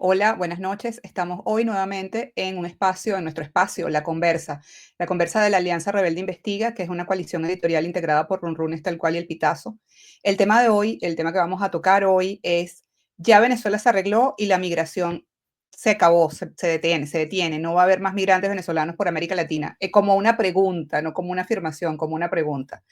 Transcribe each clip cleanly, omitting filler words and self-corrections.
Hola, buenas noches. Estamos hoy nuevamente en nuestro espacio, La Conversa de la Alianza Rebelde Investiga, que es una coalición editorial integrada por Runrunes Tal Cual y El Pitazo. El tema de hoy, el tema que vamos a tocar hoy es, ya Venezuela se arregló y la migración se acabó, se detiene, no va a haber más migrantes venezolanos por América Latina. Como una pregunta, no como una afirmación, como una pregunta.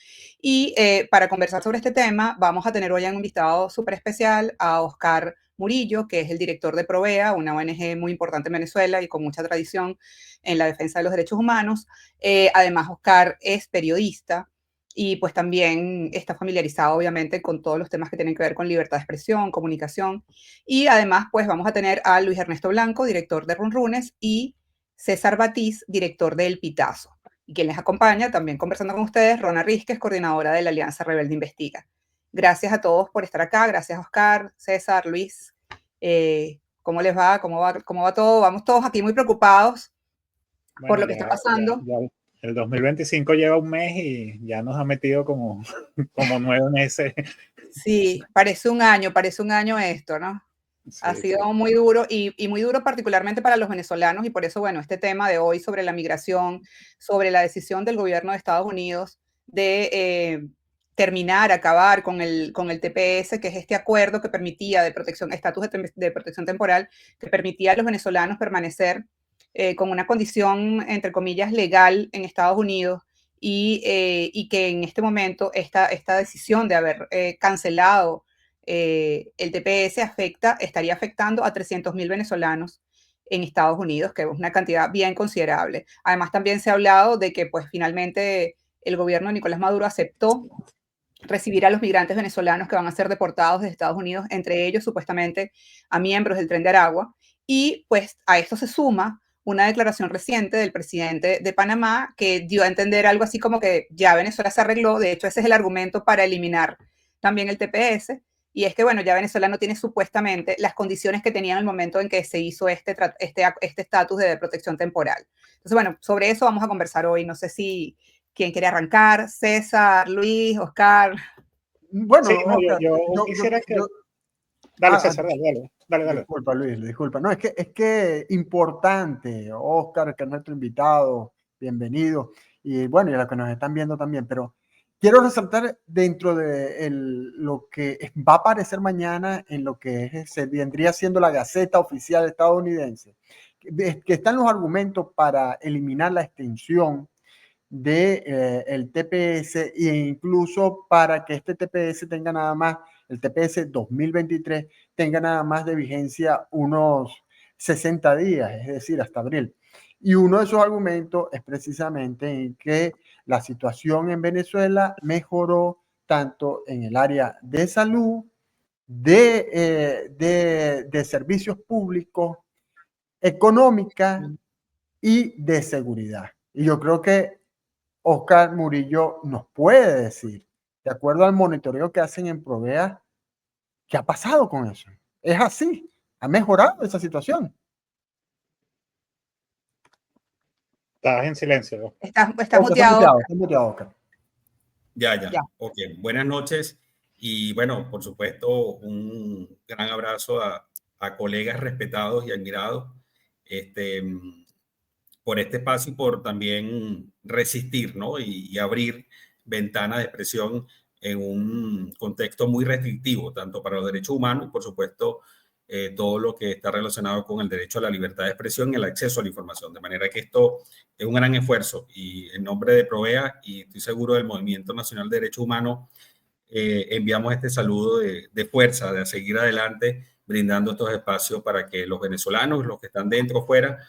Y para conversar sobre este tema, vamos a tener hoy a un invitado súper especial, a Oscar Murillo, que es el director de Provea, una ONG muy importante en Venezuela y con mucha tradición en la defensa de los derechos humanos. Además, Oscar es periodista y pues también está familiarizado obviamente con todos los temas que tienen que ver con libertad de expresión, comunicación. Y además, pues vamos a tener a Luis Ernesto Blanco, director de Runrunes, y César Batiz, director de El Pitazo. Y quien les acompaña, también conversando con ustedes, Rona Rizquez, coordinadora de la Alianza Rebelde Investiga. Gracias a todos por estar acá. Gracias, Oscar, César, Luis. ¿Cómo les va? ¿Cómo va todo? Vamos todos aquí muy preocupados por Bueno, lo que está pasando. el 2025 lleva un mes y ya nos ha metido como 9 meses. Sí, parece un año esto, ¿no? Ha Sí, sí. sido muy duro y muy duro particularmente para los venezolanos y por eso, bueno, este tema de hoy sobre la migración, sobre la decisión del gobierno de Estados Unidos de acabar con el TPS, que es este acuerdo que permitía de protección, estatus de protección temporal, que permitía a los venezolanos permanecer con una condición, entre comillas, legal en Estados Unidos y que en este momento esta decisión de haber cancelado el TPS estaría afectando a 300.000 venezolanos en Estados Unidos, que es una cantidad bien considerable. Además, también se ha hablado de que pues finalmente el gobierno de Nicolás Maduro aceptó recibir a los migrantes venezolanos que van a ser deportados de Estados Unidos, entre ellos supuestamente a miembros del Tren de Aragua. Y pues a esto se suma una declaración reciente del presidente de Panamá que dio a entender algo así como que ya Venezuela se arregló. De hecho, ese es el argumento para eliminar también el TPS. Y es que, bueno, ya Venezuela no tiene supuestamente las condiciones que tenía en el momento en que se hizo este estatus de protección temporal. Entonces, bueno, sobre eso vamos a conversar hoy. No sé si quién quiere arrancar, César, Luis, Oscar. Sí, Bueno, no, Oscar, yo quisiera que... Dale, César, dale. disculpa, Luis, disculpa. No, es que importante, Oscar, que es nuestro invitado, bienvenido. Y bueno, y a los que nos están viendo también, pero quiero resaltar dentro de lo que va a aparecer mañana en lo que se vendría siendo la Gaceta Oficial estadounidense, que están los argumentos para eliminar la extensión de el TPS e incluso para que este TPS tenga nada más, el TPS 2023 tenga nada más de vigencia unos 60 días, es decir, hasta abril. Y uno de esos argumentos es precisamente en que la situación en Venezuela mejoró tanto en el área de salud, de servicios públicos, económica y de seguridad. Y yo creo que Oscar Murillo nos puede decir, de acuerdo al monitoreo que hacen en Provea, qué ha pasado con eso. Es así, ha mejorado esa situación. Estás en silencio. Estás muteado. Está muteado, Oscar. Ya. Ok. Buenas noches y bueno, por supuesto, un gran abrazo a colegas respetados y admirados este, por este espacio y por también resistir, ¿no? Y abrir ventanas de expresión en un contexto muy restrictivo, tanto para los derechos humanos y por supuesto todo lo que está relacionado con el derecho a la libertad de expresión y el acceso a la información. De manera que esto es un gran esfuerzo y en nombre de Provea y estoy seguro del Movimiento Nacional de Derechos Humanos, enviamos este saludo de fuerza, de seguir adelante, brindando estos espacios para que los venezolanos, los que están dentro o fuera,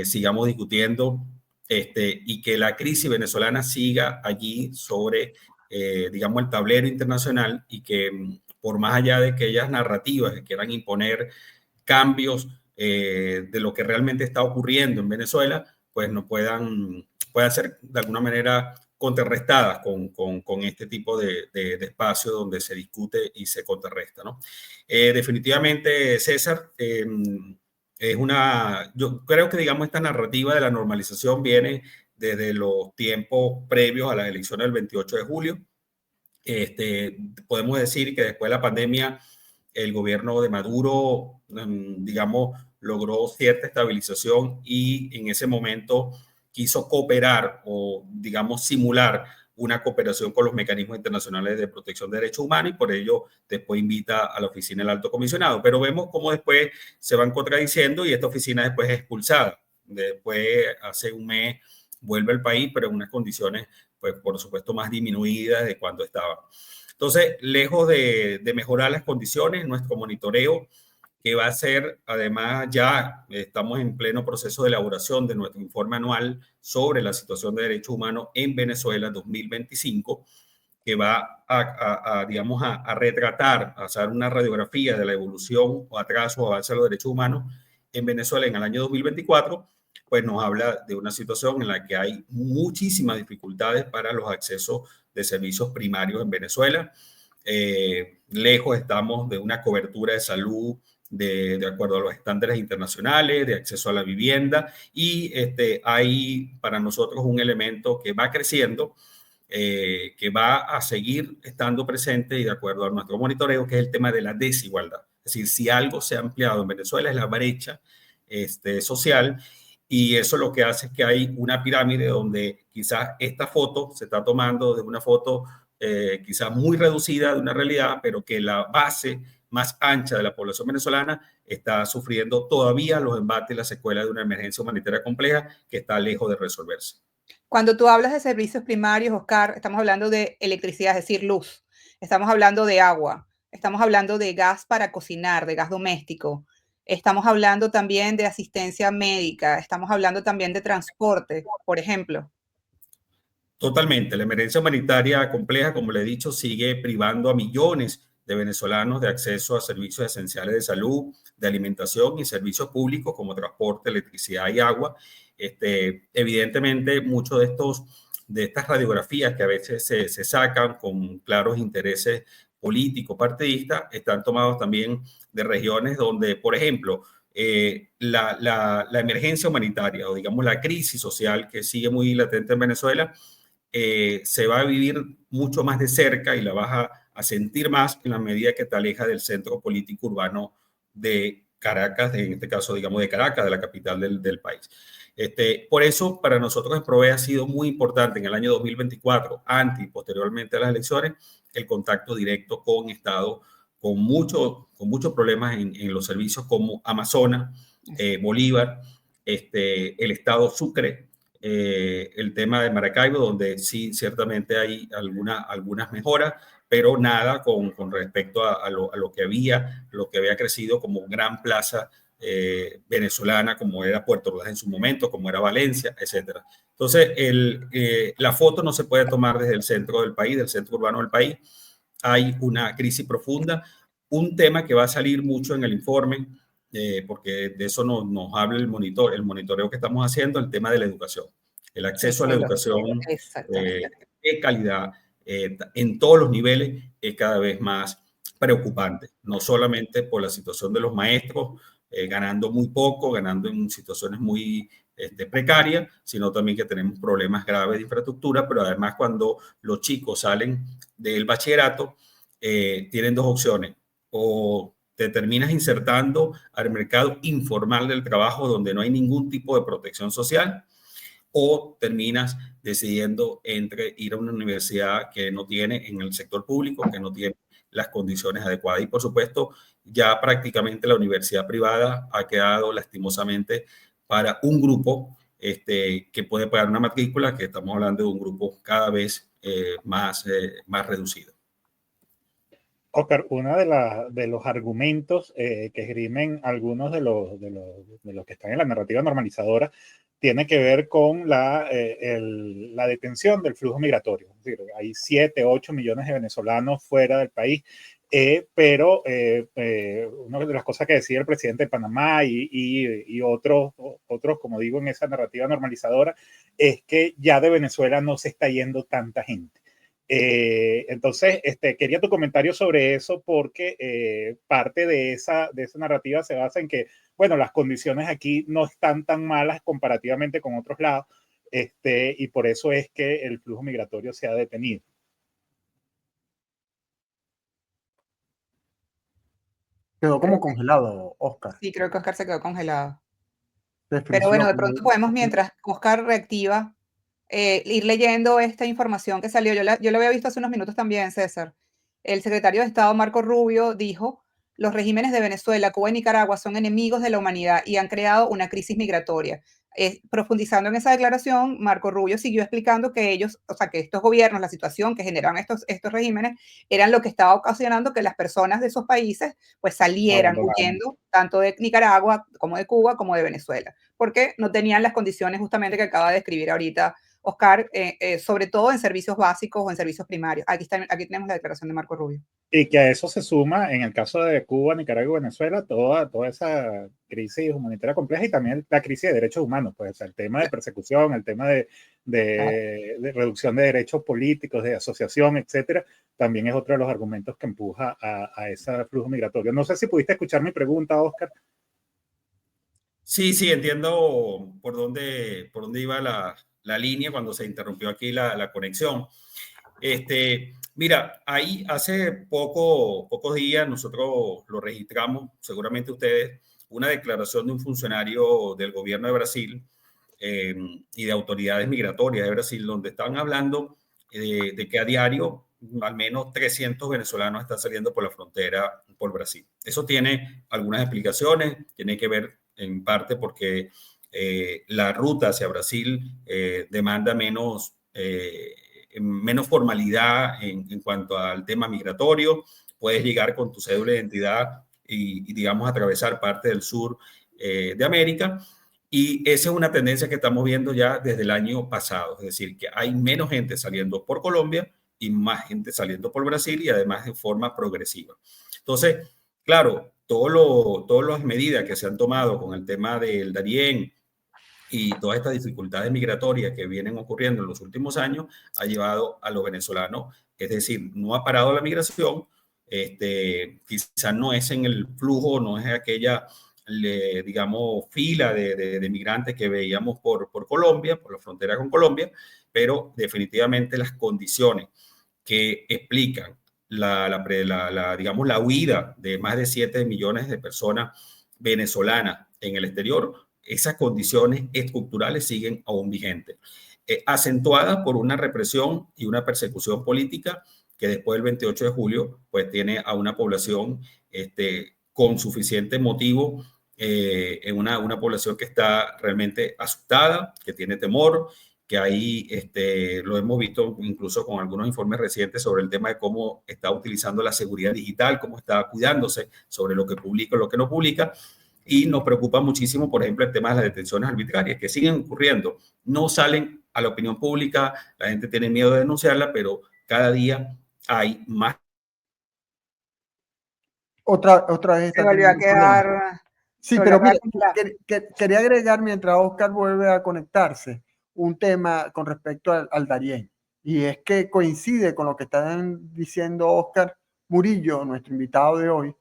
sigamos discutiendo y que la crisis venezolana siga allí sobre, digamos, el tablero internacional y que por más allá de aquellas narrativas que quieran imponer cambios de lo que realmente está ocurriendo en Venezuela, pues no puedan ser de alguna manera contrarrestadas con este tipo de espacio donde se discute y se contrarresta, ¿no? Definitivamente, César, yo creo que, digamos, esta narrativa de la normalización viene desde los tiempos previos a las elecciones del 28 de julio. Podemos decir que después de la pandemia el gobierno de Maduro, digamos, logró cierta estabilización y en ese momento quiso cooperar o, digamos, simular una cooperación con los mecanismos internacionales de protección de derechos humanos y por ello después invita a la oficina del alto comisionado. Pero vemos cómo después se van contradiciendo y esta oficina después es expulsada. Después, hace un mes, vuelve al país, pero en unas condiciones, pues, por supuesto, más disminuidas de cuando estaba. Entonces, lejos de mejorar las condiciones, nuestro monitoreo, que va a ser, además, ya estamos en pleno proceso de elaboración de nuestro informe anual sobre la situación de derechos humanos en Venezuela 2025, que va digamos, a retratar, a hacer una radiografía de la evolución o atraso o avance de los derechos humanos en Venezuela en el año 2024, pues nos habla de una situación en la que hay muchísimas dificultades para los accesos de servicios primarios en Venezuela. Lejos estamos de una cobertura de salud de acuerdo a los estándares internacionales, de acceso a la vivienda, y hay para nosotros un elemento que va creciendo, que va a seguir estando presente y de acuerdo a nuestro monitoreo, que es el tema de la desigualdad. Es decir, si algo se ha ampliado en Venezuela es la brecha social, y eso lo que hace es que hay una pirámide donde quizás esta foto se está tomando de una foto quizás muy reducida de una realidad, pero que la base más ancha de la población venezolana está sufriendo todavía los embates y las secuelas de una emergencia humanitaria compleja que está lejos de resolverse. Cuando tú hablas de servicios primarios, Oscar, estamos hablando de electricidad, es decir, luz. Estamos hablando de agua. Estamos hablando de gas para cocinar, de gas doméstico. Estamos hablando también de asistencia médica. Estamos hablando también de transporte, por ejemplo. Totalmente. La emergencia humanitaria compleja, como le he dicho, sigue privando a millones de venezolanos de acceso a servicios esenciales de salud, de alimentación y servicios públicos como transporte, electricidad y agua. Evidentemente, muchos de estas radiografías que a veces se sacan con claros intereses políticos, partidistas, están tomados también de regiones donde, por ejemplo, la emergencia humanitaria o digamos la crisis social que sigue muy latente en Venezuela, se va a vivir mucho más de cerca y la vas a sentir más en la medida que te aleja del centro político urbano de Caracas, en este caso, digamos, de Caracas, de la capital del país. Por eso, para nosotros en PROVEE ha sido muy importante en el año 2024, antes y posteriormente a las elecciones, el contacto directo con estados con muchos problemas en los servicios como Amazonas, Bolívar, el estado Sucre, el tema de Maracaibo, donde sí, ciertamente hay algunas mejoras, pero nada con respecto a lo que había crecido como gran plaza venezolana, como era Puerto Ordaz en su momento, como era Valencia, etcétera. Entonces, la foto no se puede tomar desde el centro del país, del centro urbano del país. Hay una crisis profunda, un tema que va a salir mucho en el informe, porque de eso nos habla el monitoreo que estamos haciendo, el tema de la educación. El acceso a la educación de calidad en todos los niveles es cada vez más preocupante, no solamente por la situación de los maestros, ganando muy poco, ganando en situaciones muy precarias, sino también que tenemos problemas graves de infraestructura, pero además cuando los chicos salen del bachillerato, tienen dos opciones: o te terminas insertando al mercado informal del trabajo donde no hay ningún tipo de protección social, o terminas decidiendo entre ir a una universidad que no tiene en el sector público, que no tiene las condiciones adecuadas. Y por supuesto, ya prácticamente la universidad privada ha quedado lastimosamente para un grupo que puede pagar una matrícula, que estamos hablando de un grupo cada vez más reducido. Oscar, uno de los argumentos que esgrimen algunos de los que están en la narrativa normalizadora tiene que ver con la detención del flujo migratorio. Es decir, hay 7, 8 millones de venezolanos fuera del país, pero una de las cosas que decía el presidente de Panamá y otros, como digo, en esa narrativa normalizadora, es que ya de Venezuela no se está yendo tanta gente. Entonces, quería tu comentario sobre eso porque parte de esa narrativa se basa en que, bueno, las condiciones aquí no están tan malas comparativamente con otros lados, y por eso es que el flujo migratorio se ha detenido. Quedó como congelado, Oscar. Sí, creo que Oscar se quedó congelado. Se Pero bueno, frició. de pronto podemos, mientras Oscar reactiva, ir leyendo esta información que salió. Yo la había visto hace unos minutos también, César. El secretario de Estado, Marco Rubio, dijo: los regímenes de Venezuela, Cuba y Nicaragua son enemigos de la humanidad y han creado una crisis migratoria. Profundizando en esa declaración, Marco Rubio siguió explicando que ellos, o sea, que estos gobiernos, la situación que generaban estos regímenes, eran lo que estaba ocasionando que las personas de esos países pues salieran huyendo, tanto de Nicaragua como de Cuba como de Venezuela, porque no tenían las condiciones justamente que acaba de describir ahorita Oscar, sobre todo en servicios básicos o en servicios primarios. Aquí tenemos la declaración de Marco Rubio. Y que a eso se suma, en el caso de Cuba, Nicaragua y Venezuela, toda esa crisis humanitaria compleja y también la crisis de derechos humanos, pues, o sea, el tema de persecución, el tema de reducción de derechos políticos, de asociación, etcétera, también es otro de los argumentos que empuja a ese flujo migratorio. No sé si pudiste escuchar mi pregunta, Oscar. Sí, entiendo por dónde iba la línea cuando se interrumpió aquí la conexión. Mira, ahí hace pocos días nosotros lo registramos, seguramente ustedes, una declaración de un funcionario del gobierno de Brasil y de autoridades migratorias de Brasil, donde estaban hablando de que a diario al menos 300 venezolanos están saliendo por la frontera por Brasil. Eso tiene algunas explicaciones, tiene que ver en parte porque la ruta hacia Brasil demanda menos formalidad en cuanto al tema migratorio. Puedes llegar con tu cédula de identidad y digamos, atravesar parte del sur de América. Y esa es una tendencia que estamos viendo ya desde el año pasado. Es decir, que hay menos gente saliendo por Colombia y más gente saliendo por Brasil y además de forma progresiva. Entonces, claro, todas las medidas que se han tomado con el tema del Darién y todas estas dificultades migratorias que vienen ocurriendo en los últimos años ha llevado a los venezolanos, es decir, no ha parado la migración, quizás no es en el flujo, no es aquella, digamos, fila de migrantes que veíamos por Colombia, por la frontera con Colombia, pero definitivamente las condiciones que explican digamos, la huida de más de 7 millones de personas venezolanas en el exterior, esas condiciones estructurales siguen aún vigentes, acentuadas por una represión y una persecución política que después del 28 de julio, pues tiene a una población con suficiente motivo, en una población que está realmente asustada, que tiene temor, que ahí lo hemos visto incluso con algunos informes recientes sobre el tema de cómo está utilizando la seguridad digital, cómo está cuidándose sobre lo que publica o lo que no publica. Y nos preocupa muchísimo, por ejemplo, el tema de las detenciones arbitrarias que siguen ocurriendo. No salen a la opinión pública, la gente tiene miedo de denunciarla, pero cada día hay más. Otra vez Se está volvió a teniendo problemas. quedar. Sí, pero mira, quería agregar mientras Oscar vuelve a conectarse un tema con respecto al Darién. Y es que coincide con lo que están diciendo Oscar Murillo, nuestro invitado de hoy,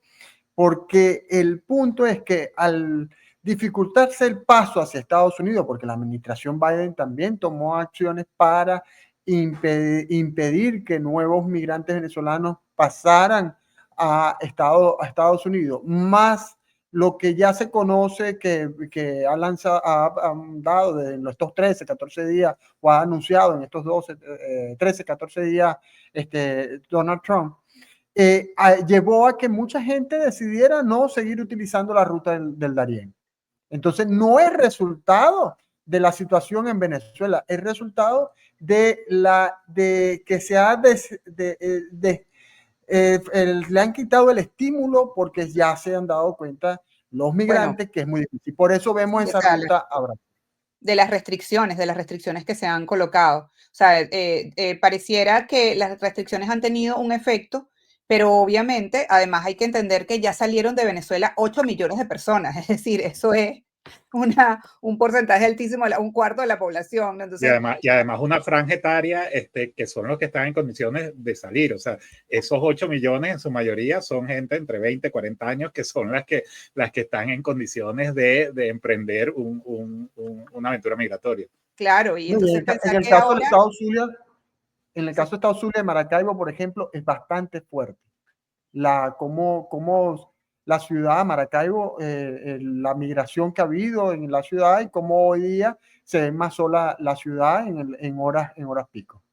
porque el punto es que al dificultarse el paso hacia Estados Unidos, porque la administración Biden también tomó acciones para impedir que nuevos migrantes venezolanos pasaran a Estados Unidos, más lo que ya se conoce que ha dado en estos 13, 14 días, o ha anunciado en estos 13, 14 días Donald Trump, llevó a que mucha gente decidiera no seguir utilizando la ruta del Darién. Entonces, no es resultado de la situación en Venezuela, es resultado de que se ha le han quitado el estímulo porque ya se han dado cuenta los migrantes que es muy difícil. Por eso vemos esa ruta ahora. De las restricciones que se han colocado. O sea, pareciera que las restricciones han tenido un efecto, pero obviamente, además hay que entender que ya salieron de Venezuela 8 millones de personas, es decir, eso es un porcentaje altísimo, un cuarto de la población, ¿no? Entonces, y además una franja etaria que son los que están en condiciones de salir. O sea, esos 8 millones en su mayoría son gente entre 20 y 40 años que son las que están en condiciones de emprender una aventura migratoria. Claro, y entonces en el caso de Estados Zulia, en el caso de Estados Zulia, de Maracaibo, por ejemplo, es bastante fuerte. Cómo la ciudad, Maracaibo, la migración que ha habido en la ciudad y cómo hoy día se ve más sola la ciudad en horas pico.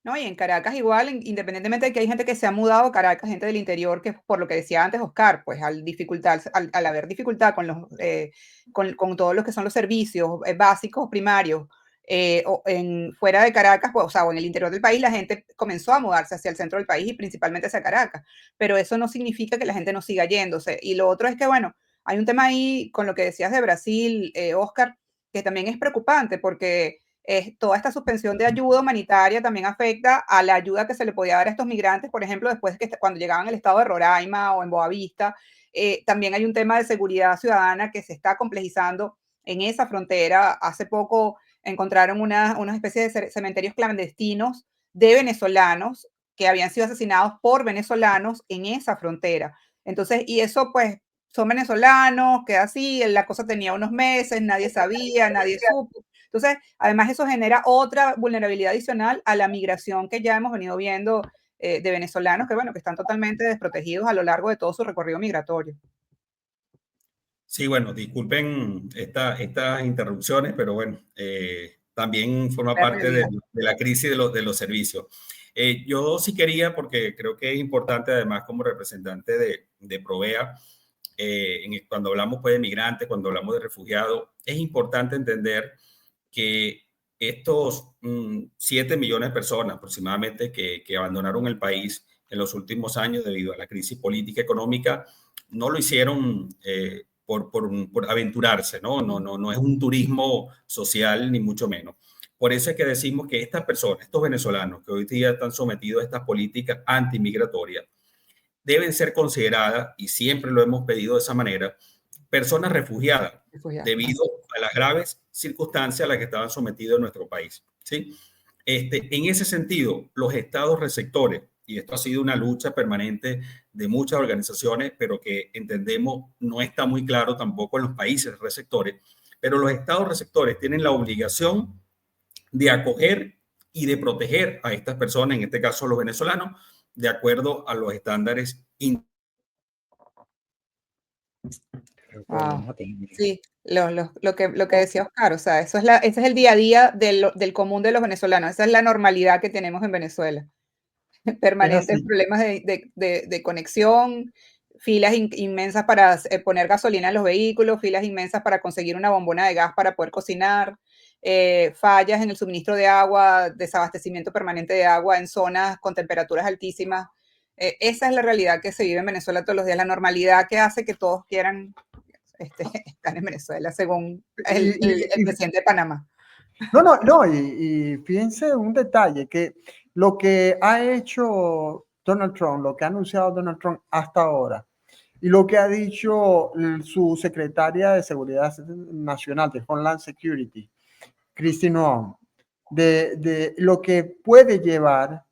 No, y en Caracas igual, independientemente de que hay gente que se ha mudado a Caracas, gente del interior, que por lo que decía antes Oscar, pues al haber dificultad con todos los que son los servicios básicos, primarios, fuera de Caracas, pues, o sea, o en el interior del país, la gente comenzó a mudarse hacia el centro del país y principalmente hacia Caracas, pero eso no significa que la gente no siga yéndose. Y lo otro es que, bueno, hay un tema ahí con lo que decías de Brasil, Oscar, que también es preocupante porque toda esta suspensión de ayuda humanitaria también afecta a la ayuda que se le podía dar a estos migrantes, por ejemplo, después de que cuando llegaban al estado de Roraima o en Boavista. También hay un tema de seguridad ciudadana que se está complejizando en esa frontera. Hace poco encontraron una especie de cementerios clandestinos de venezolanos que habían sido asesinados por venezolanos en esa frontera. Entonces, y eso pues son venezolanos, que así, la cosa tenía unos meses, nadie sabía, nadie supo. Entonces, además eso genera otra vulnerabilidad adicional a la migración que ya hemos venido viendo de venezolanos que, bueno, que están totalmente desprotegidos a lo largo de todo su recorrido migratorio. Sí, bueno, disculpen estas interrupciones, pero bueno, también forma parte de la crisis de los servicios. Yo sí quería, porque creo que es importante, además, como representante de Provea, cuando hablamos pues, de migrantes, cuando hablamos de refugiados, es importante entender que estos 7 millones de personas aproximadamente que abandonaron el país en los últimos años debido a la crisis política y económica, no lo hicieron por aventurarse, no es un turismo social ni mucho menos. Por eso es que decimos que estas personas, estos venezolanos que hoy día están sometidos a estas políticas antimigratorias, deben ser consideradas, y siempre lo hemos pedido de esa manera, personas refugiadas debido a las graves circunstancias a las que estaban sometidos en nuestro país, ¿sí? En ese sentido, los estados receptores, y esto ha sido una lucha permanente de muchas organizaciones, pero que entendemos no está muy claro tampoco en los países receptores, pero los estados receptores tienen la obligación de acoger y de proteger a estas personas, en este caso los venezolanos, de acuerdo a los estándares Sí, lo que decía Oscar, o sea, ese es el día a día del común de los venezolanos, esa es la normalidad que tenemos en Venezuela. Permanentes problemas de conexión, filas inmensas para poner gasolina en los vehículos, filas inmensas para conseguir una bombona de gas para poder cocinar, fallas en el suministro de agua, desabastecimiento permanente de agua en zonas con temperaturas altísimas. Esa es la realidad que se vive en Venezuela todos los días, la normalidad que hace que todos quieran estar en Venezuela, según el presidente de Panamá. No, y fíjense un detalle, que lo que ha hecho Donald Trump, lo que ha anunciado Donald Trump hasta ahora, y lo que ha dicho su secretaria de Seguridad Nacional, de Homeland Security, Kristi Noem, de lo que puede llevar,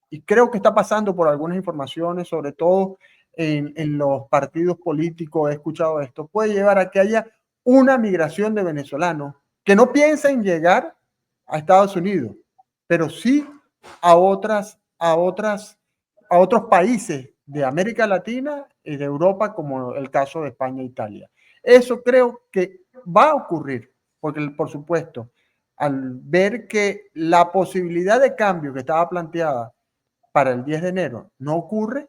y creo que está pasando por algunas informaciones, sobre todo en los partidos políticos, he escuchado esto, puede llevar a que haya una migración de venezolanos que no piensen llegar a Estados Unidos, pero sí a otros países de América Latina y de Europa, como el caso de España e Italia. Eso creo que va a ocurrir, porque por supuesto, al ver que la posibilidad de cambio que estaba planteada para el 10 de enero no ocurre,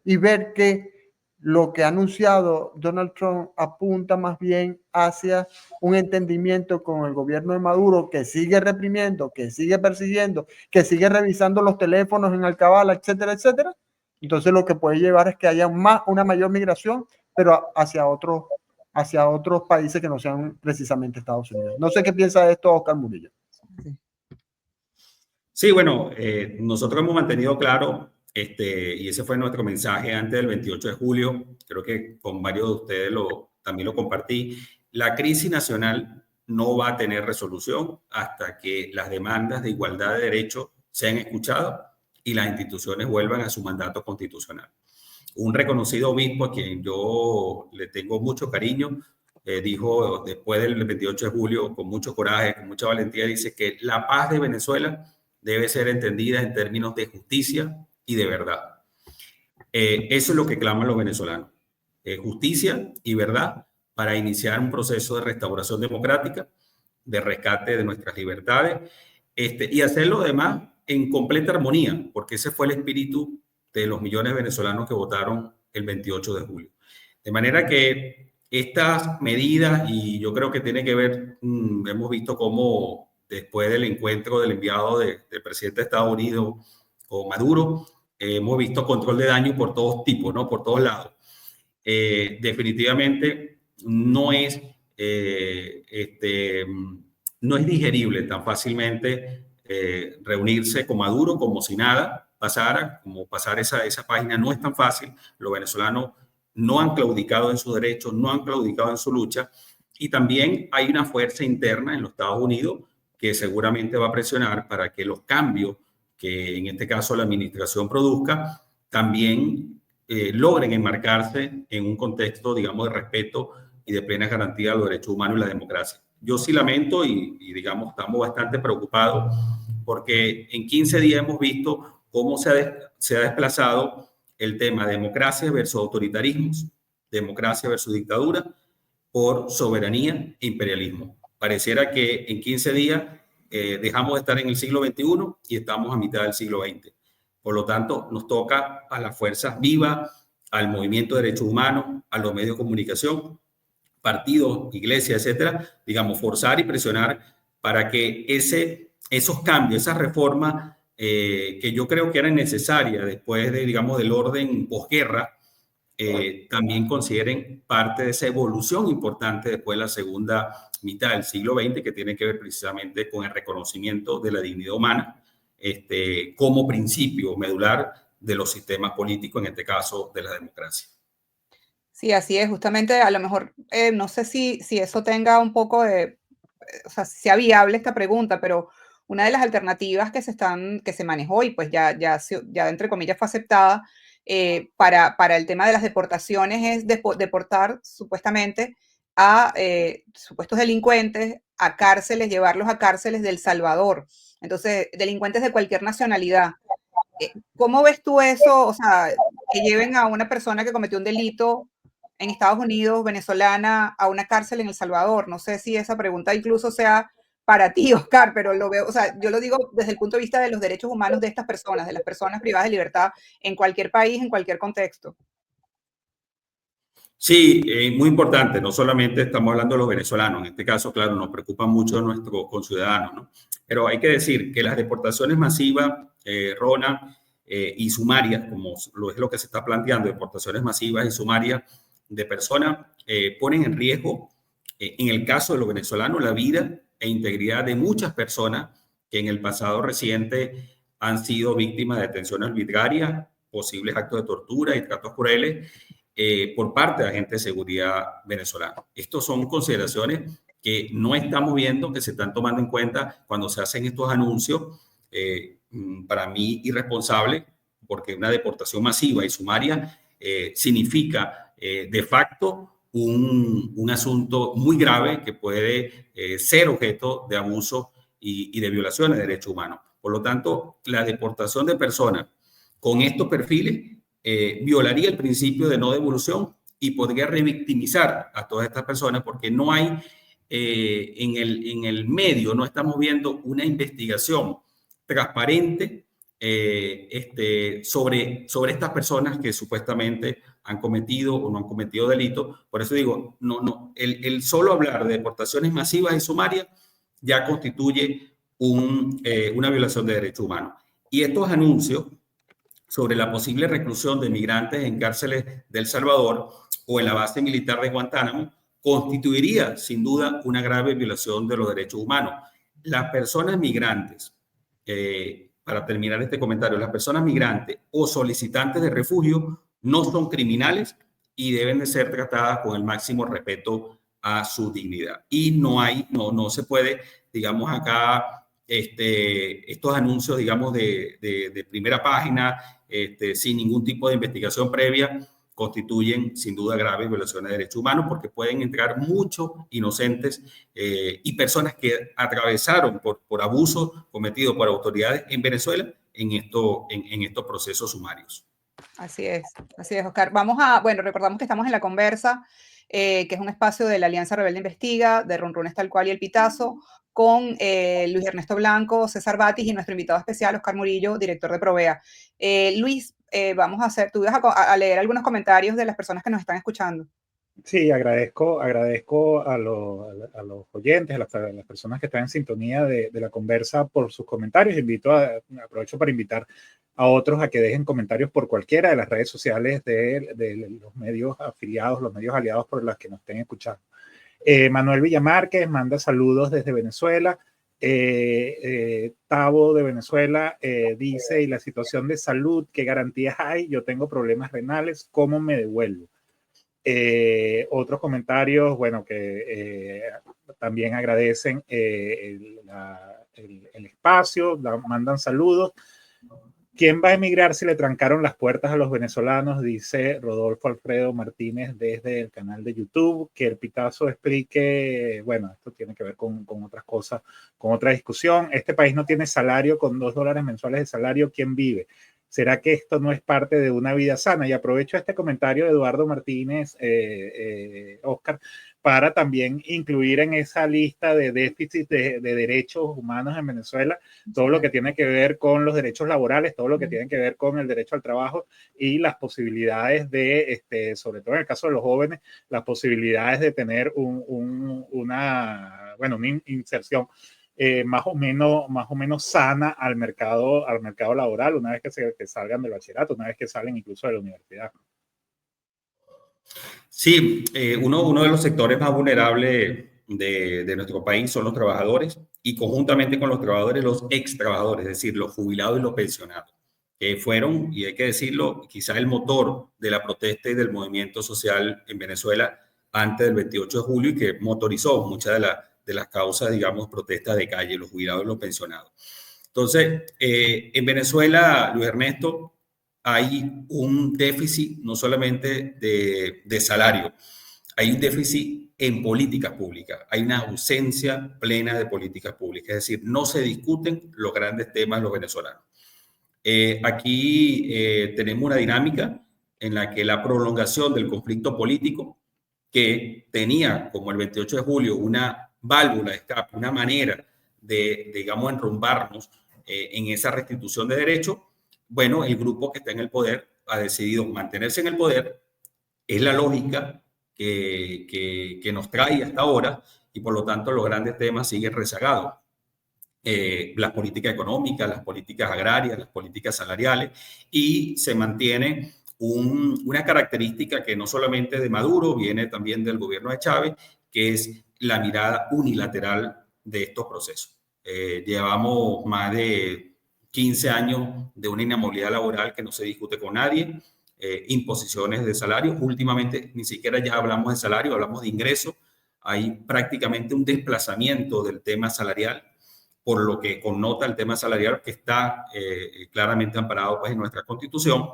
y ver que lo que ha anunciado Donald Trump apunta más bien hacia un entendimiento con el gobierno de Maduro, que sigue reprimiendo, que sigue persiguiendo, que sigue revisando los teléfonos en Alcabala, etcétera, etcétera. Entonces lo que puede llevar es que haya una mayor migración, pero hacia otros países que no sean precisamente Estados Unidos. No sé qué piensa de esto Oscar Murillo. Sí, bueno, nosotros hemos mantenido claro, y ese fue nuestro mensaje antes del 28 de julio, creo que con varios de ustedes también lo compartí, la crisis nacional no va a tener resolución hasta que las demandas de igualdad de derechos sean escuchadas y las instituciones vuelvan a su mandato constitucional. Un reconocido obispo a quien yo le tengo mucho cariño, dijo después del 28 de julio, con mucho coraje, con mucha valentía, dice que la paz de Venezuela debe ser entendida en términos de justicia y de verdad. Eso es lo que claman los venezolanos. justicia y verdad para iniciar un proceso de restauración democrática, de rescate de nuestras libertades, y hacerlo además en completa armonía, porque ese fue el espíritu de los millones de venezolanos que votaron el 28 de julio. De manera que estas medidas, y yo creo que tiene que ver, hemos visto cómo después del encuentro del enviado del presidente de Estados Unidos con Maduro, hemos visto control de daño por todos tipos, ¿no? Por todos lados. Definitivamente no es, no es digerible tan fácilmente reunirse con Maduro como si nada pasara, como pasar esa página no es tan fácil. Los venezolanos no han claudicado en sus derechos, no han claudicado en su lucha, y también hay una fuerza interna en los Estados Unidos que seguramente va a presionar para que los cambios que en este caso la administración produzca también logren enmarcarse en un contexto, digamos, de respeto y de plena garantía de los derechos humanos y la democracia. Yo sí lamento y digamos, estamos bastante preocupados porque en 15 días hemos visto cómo se ha desplazado el tema democracia versus autoritarismos, democracia versus dictadura, por soberanía e imperialismo. Pareciera que en 15 días dejamos de estar en el siglo XXI y estamos a mitad del siglo XX. Por lo tanto, nos toca a las fuerzas vivas, al movimiento de derechos humanos, a los medios de comunicación, partidos, iglesias, etcétera, digamos, forzar y presionar para que esos cambios, esas reformas que yo creo que eran necesarias después de, digamos, del orden posguerra, también consideren parte de esa evolución importante después de la segunda mitad del siglo XX, que tiene que ver precisamente con el reconocimiento de la dignidad humana como principio medular de los sistemas políticos, en este caso de la democracia. Sí, así es. Justamente, a lo mejor, no sé si eso tenga un poco de, o sea, si sea viable esta pregunta, pero una de las alternativas que se manejó y pues ya entre comillas fue aceptada para el tema de las deportaciones es deportar supuestamente a supuestos delincuentes a cárceles, llevarlos a cárceles de El Salvador. Entonces, delincuentes de cualquier nacionalidad. ¿Cómo ves tú eso? O sea, que lleven a una persona que cometió un delito en Estados Unidos, venezolana, a una cárcel en El Salvador. No sé si esa pregunta incluso sea para ti, Oscar, pero lo veo, o sea, yo lo digo desde el punto de vista de los derechos humanos de estas personas, de las personas privadas de libertad en cualquier país, en cualquier contexto. Sí, muy importante. No solamente estamos hablando de los venezolanos. En este caso, claro, nos preocupa mucho nuestros conciudadanos, ¿no? Pero hay que decir que las deportaciones masivas, Rona, y sumarias, como es lo que se está planteando, deportaciones masivas y sumarias de personas, ponen en riesgo, en el caso de los venezolanos, la vida e integridad de muchas personas que en el pasado reciente han sido víctimas de detenciones arbitrarias, posibles actos de tortura y tratos crueles por parte de agentes de seguridad venezolanos. Estas son consideraciones que no estamos viendo, que se están tomando en cuenta cuando se hacen estos anuncios. Para mí, irresponsable, porque una deportación masiva y sumaria significa de facto un asunto muy grave que puede ser objeto de abuso y de violaciones de derechos humanos. Por lo tanto, la deportación de personas con estos perfiles violaría el principio de no devolución y podría revictimizar a todas estas personas porque no hay en el medio, no estamos viendo una investigación transparente sobre estas personas que supuestamente han cometido o no han cometido delitos. Por eso digo, el solo hablar de deportaciones masivas y sumarias ya constituye una violación de derechos humanos. Y estos anuncios sobre la posible reclusión de migrantes en cárceles de El Salvador o en la base militar de Guantánamo constituiría sin duda una grave violación de los derechos humanos. Las personas migrantes, para terminar este comentario, las personas migrantes o solicitantes de refugio no son criminales y deben de ser tratadas con el máximo respeto a su dignidad. Y no se puede, digamos acá, estos anuncios, digamos, de primera página, sin ningún tipo de investigación previa, constituyen sin duda graves violaciones de derechos humanos porque pueden entrar muchos inocentes y personas que atravesaron por abusos cometidos por autoridades en Venezuela en estos procesos sumarios. Así es, Oscar. Bueno, recordamos que estamos en La Conversa, que es un espacio de la Alianza Rebelde Investiga, de Runrunes Tal Cual y El Pitazo, con Luis Ernesto Blanco, César Batis y nuestro invitado especial, Oscar Murillo, director de Provea. Luis, tú ibas a leer algunos comentarios de las personas que nos están escuchando. Sí, agradezco a los oyentes, a las personas que están en sintonía de La Conversa por sus comentarios. Aprovecho para invitar a otros a que dejen comentarios por cualquiera de las redes sociales de los medios afiliados, los medios aliados por los que nos estén escuchando. Manuel Villamárquez manda saludos desde Venezuela. Tavo de Venezuela dice, ¿y la situación de salud, qué garantías hay? Yo tengo problemas renales, ¿cómo me devuelvo? Otros comentarios, bueno, que también agradecen el espacio, mandan saludos. ¿Quién va a emigrar si le trancaron las puertas a los venezolanos? Dice Rodolfo Alfredo Martínez desde el canal de YouTube. Que el Pitazo explique, bueno, esto tiene que ver con otras cosas, con otra discusión. Este país no tiene salario, con $2 mensuales de salario, ¿quién vive? ¿Será que esto no es parte de una vida sana? Y aprovecho este comentario de Eduardo Martínez, Oscar, para también incluir en esa lista de déficits de derechos humanos en Venezuela todo lo que tiene que ver con los derechos laborales, todo lo que tiene que ver con el derecho al trabajo y las posibilidades de, sobre todo en el caso de los jóvenes, las posibilidades de tener una inserción más o menos sana al mercado laboral una vez que salgan del bachillerato, una vez que salen incluso de la universidad. Sí, uno de los sectores más vulnerables de nuestro país son los trabajadores y conjuntamente con los trabajadores, los ex trabajadores, es decir, los jubilados y los pensionados, que fueron, y hay que decirlo, quizás el motor de la protesta y del movimiento social en Venezuela antes del 28 de julio y que motorizó muchas de las causas, digamos, protestas de calle, los jubilados y los pensionados. Entonces, en Venezuela, Luis Ernesto, hay un déficit no solamente de salario, hay un déficit en políticas públicas, hay una ausencia plena de políticas públicas, es decir, no se discuten los grandes temas de los venezolanos. Aquí tenemos una dinámica en la que la prolongación del conflicto político, que tenía como el 28 de julio una válvula de escape, una manera de, digamos, enrumbarnos en esa restitución de derechos, bueno, el grupo que está en el poder ha decidido mantenerse en el poder, es la lógica que nos trae hasta ahora y por lo tanto los grandes temas siguen rezagados. Las políticas económicas, las políticas agrarias, las políticas salariales y se mantiene una característica que no solamente de Maduro, viene también del gobierno de Chávez, que es la mirada unilateral de estos procesos. Llevamos más de 15 años de una inamovilidad laboral que no se discute con nadie, imposiciones de salario. Últimamente ni siquiera ya hablamos de salario, hablamos de ingreso. Hay prácticamente un desplazamiento del tema salarial, por lo que connota el tema salarial que está claramente amparado pues, en nuestra Constitución.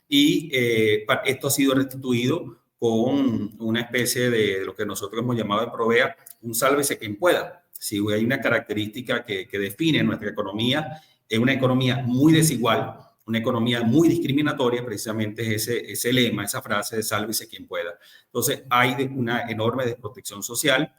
Y esto ha sido restituido con una especie de lo que nosotros hemos llamado en Provea un sálvese quien pueda. Si hay una característica que define nuestra economía, es una economía muy desigual, una economía muy discriminatoria, precisamente es ese lema, esa frase de sálvese quien pueda. Entonces hay una enorme desprotección social.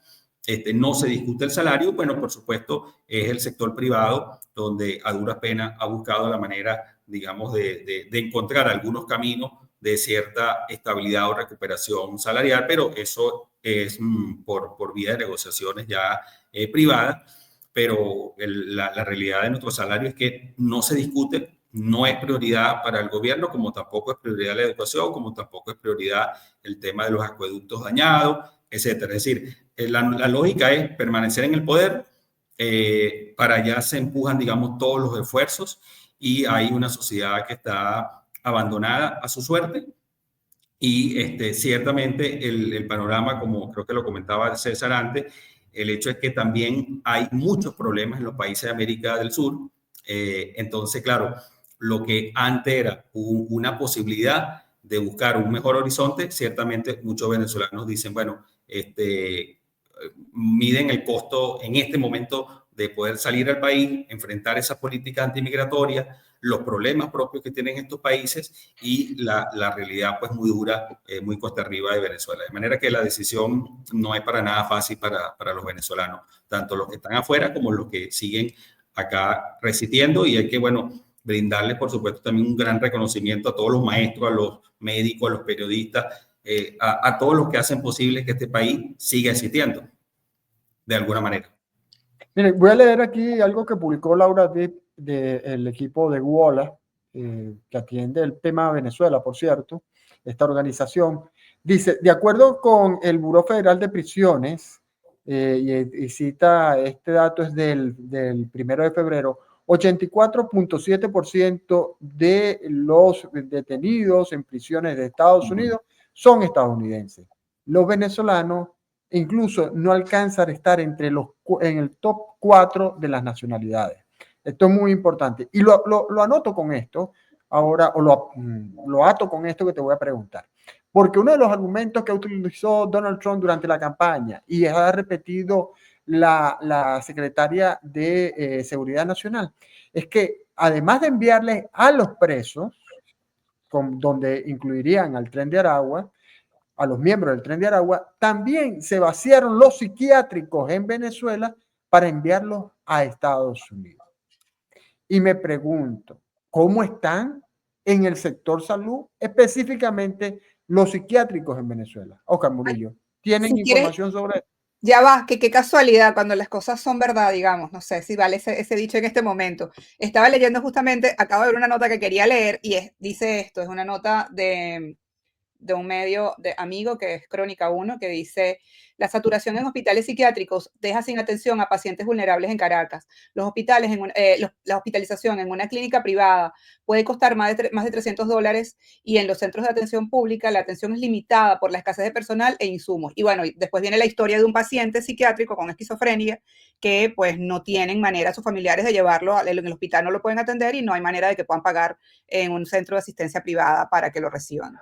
No se discute el salario, bueno, por supuesto, es el sector privado donde a duras penas ha buscado la manera, digamos, de encontrar algunos caminos de cierta estabilidad o recuperación salarial, pero eso es por vía de negociaciones ya privadas, pero la realidad de nuestro salario es que no se discute, no es prioridad para el gobierno, como tampoco es prioridad la educación, como tampoco es prioridad el tema de los acueductos dañados, etcétera. Es decir, la lógica es permanecer en el poder, para allá se empujan, digamos, todos los esfuerzos y hay una sociedad que está abandonada a su suerte y ciertamente el panorama, como creo que lo comentaba César antes, el hecho es que también hay muchos problemas en los países de América del Sur. Entonces, claro, lo que antes era una posibilidad de buscar un mejor horizonte, ciertamente muchos venezolanos dicen, bueno, miden el costo en este momento de poder salir al país, enfrentar esas políticas antimigratorias, los problemas propios que tienen estos países y la realidad pues muy dura, muy cuesta arriba de Venezuela. De manera que la decisión no es para nada fácil para los venezolanos, tanto los que están afuera como los que siguen acá resistiendo, y hay que, bueno, brindarles, por supuesto, también un gran reconocimiento a todos los maestros, a los médicos, a los periodistas, a todos los que hacen posible que este país siga existiendo, de alguna manera. Miren, voy a leer aquí algo que publicó Laura Deep del equipo de WOLA, que atiende el tema Venezuela, por cierto, esta organización. Dice, de acuerdo con el Buró Federal de Prisiones, y cita, este dato es del 1 de febrero, 84.7% de los detenidos en prisiones de Estados Unidos son estadounidenses. Los venezolanos incluso no alcanzan a estar en el top 4 de las nacionalidades. Esto es muy importante. Y lo anoto con esto, ahora, o lo ato con esto que te voy a preguntar. Porque uno de los argumentos que utilizó Donald Trump durante la campaña y ha repetido la secretaria de Seguridad Nacional es que además de enviarles a los presos, donde incluirían al Tren de Aragua, a los miembros del Tren de Aragua, también se vaciaron los psiquiátricos en Venezuela para enviarlos a Estados Unidos. Y me pregunto, ¿cómo están en el sector salud, específicamente los psiquiátricos en Venezuela? Oscar Murillo, ¿tienen Si información sobre esto? Ya va, que qué casualidad cuando las cosas son verdad, digamos, no sé si vale ese dicho en este momento. Estaba leyendo justamente, acabo de ver una nota que quería leer y dice esto, es una nota de un medio de amigo que es Crónica 1, que dice: la saturación en hospitales psiquiátricos deja sin atención a pacientes vulnerables en Caracas. Los hospitales la hospitalización en una clínica privada puede costar más de $300 y en los centros de atención pública la atención es limitada por la escasez de personal e insumos. Y bueno, después viene la historia de un paciente psiquiátrico con esquizofrenia que pues no tienen manera sus familiares de llevarlo, en el hospital no lo pueden atender y no hay manera de que puedan pagar en un centro de asistencia privada para que lo reciban.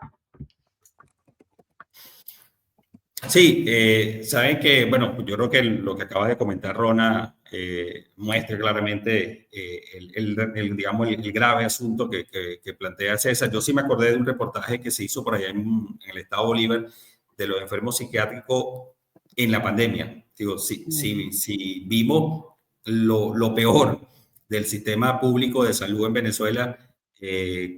Sí, saben que, bueno, yo creo que lo que acaba de comentar Rona muestra claramente digamos, el grave asunto que plantea César. Yo sí me acordé de un reportaje que se hizo por allá en el estado Bolívar de los enfermos psiquiátricos en la pandemia. Digo, si vimos lo peor del sistema público de salud en Venezuela,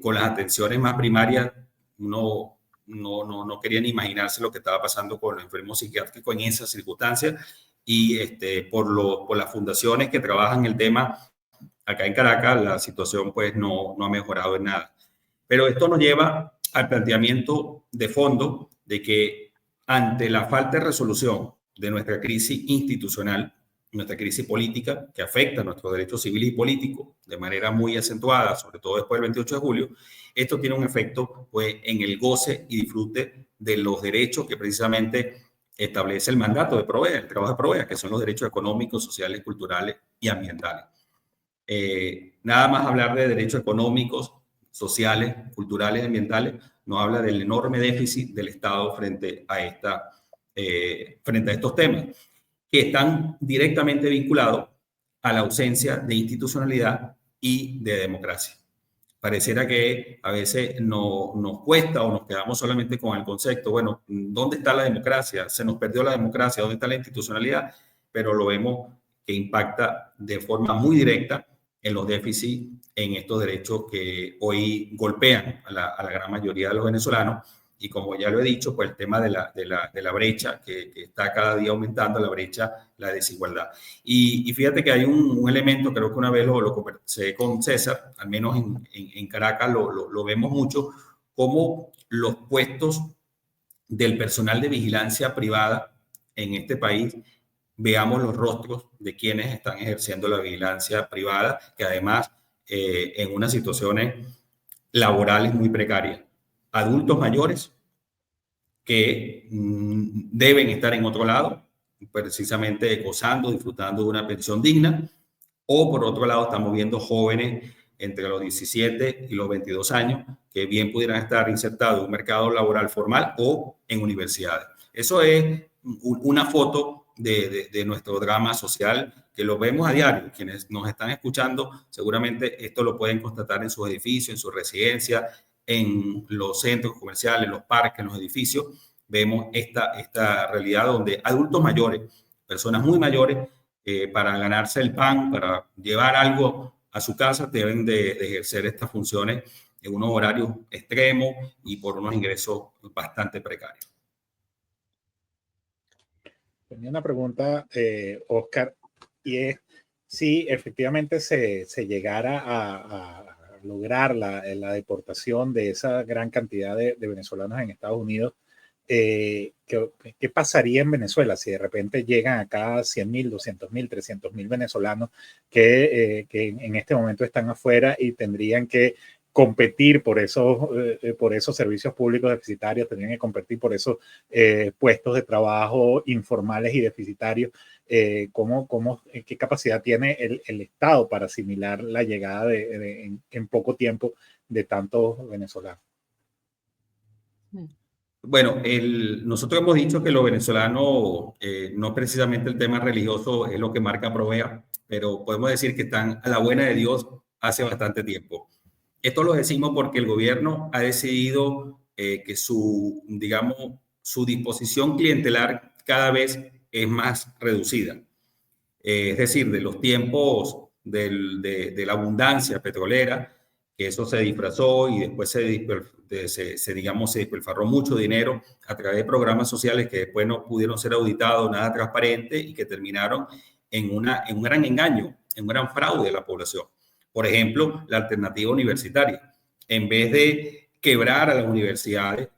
con las atenciones más primarias, uno no querían imaginarse lo que estaba pasando con los enfermos psiquiátricos en esas circunstancias, y por las fundaciones que trabajan el tema acá en Caracas, la situación pues no ha mejorado en nada. Pero esto nos lleva al planteamiento de fondo de que ante la falta de resolución de nuestra crisis institucional, nuestra crisis política, que afecta a nuestros derechos civiles y políticos de manera muy acentuada, sobre todo después del 28 de julio, esto tiene un efecto pues, en el goce y disfrute de los derechos que precisamente establece el mandato de Provea, el trabajo de Provea, que son los derechos económicos, sociales, culturales y ambientales. Nada más hablar de derechos económicos, sociales, culturales y ambientales, nos habla del enorme déficit del Estado frente a estos temas, que están directamente vinculados a la ausencia de institucionalidad y de democracia. Pareciera que a veces nos cuesta o nos quedamos solamente con el concepto, bueno, ¿dónde está la democracia? Se nos perdió la democracia, ¿dónde está la institucionalidad? Pero lo vemos que impacta de forma muy directa en los déficits en estos derechos que hoy golpean a la gran mayoría de los venezolanos. Y como ya lo he dicho, pues el tema de la brecha que está cada día aumentando, la brecha, la desigualdad. Y fíjate que hay un elemento, creo que una vez lo conversé con César, al menos en Caracas lo vemos mucho, como los puestos del personal de vigilancia privada en este país, veamos los rostros de quienes están ejerciendo la vigilancia privada, que además en unas situaciones laborales muy precarias. Adultos mayores que deben estar en otro lado, precisamente gozando, disfrutando de una pensión digna, o por otro lado estamos viendo jóvenes entre los 17 y los 22 años que bien pudieran estar insertados en un mercado laboral formal o en universidades. Eso es una foto de nuestro drama social, que lo vemos a diario. Quienes nos están escuchando, seguramente esto lo pueden constatar en sus edificios, en su residencia, en los centros comerciales, en los parques, en los edificios. Vemos esta realidad donde adultos mayores, personas muy mayores, para ganarse el pan, para llevar algo a su casa, deben de ejercer estas funciones en unos horarios extremos y por unos ingresos bastante precarios. Tenía una pregunta, Oscar, y es si efectivamente se llegara a lograr la deportación de esa gran cantidad de venezolanos en Estados Unidos, ¿qué pasaría en Venezuela si de repente llegan acá 100.000, 200.000, 300.000 venezolanos que en este momento están afuera y tendrían que competir por esos servicios públicos deficitarios, tendrían que competir por esos puestos de trabajo informales y deficitarios? ¿Qué capacidad tiene el Estado para asimilar la llegada en poco tiempo de tantos venezolanos? Bueno, nosotros hemos dicho que los venezolanos, no precisamente el tema religioso es lo que marca Provea, pero podemos decir que están a la buena de Dios hace bastante tiempo. Esto lo decimos porque el gobierno ha decidido que su disposición clientelar cada vez es más reducida. Es decir, de los tiempos de la abundancia petrolera, que eso se disfrazó y después se despilfarró mucho dinero a través de programas sociales que después no pudieron ser auditados, nada transparente, y que terminaron en un gran engaño, en un gran fraude a la población. Por ejemplo, la alternativa universitaria. En vez de quebrar a las universidades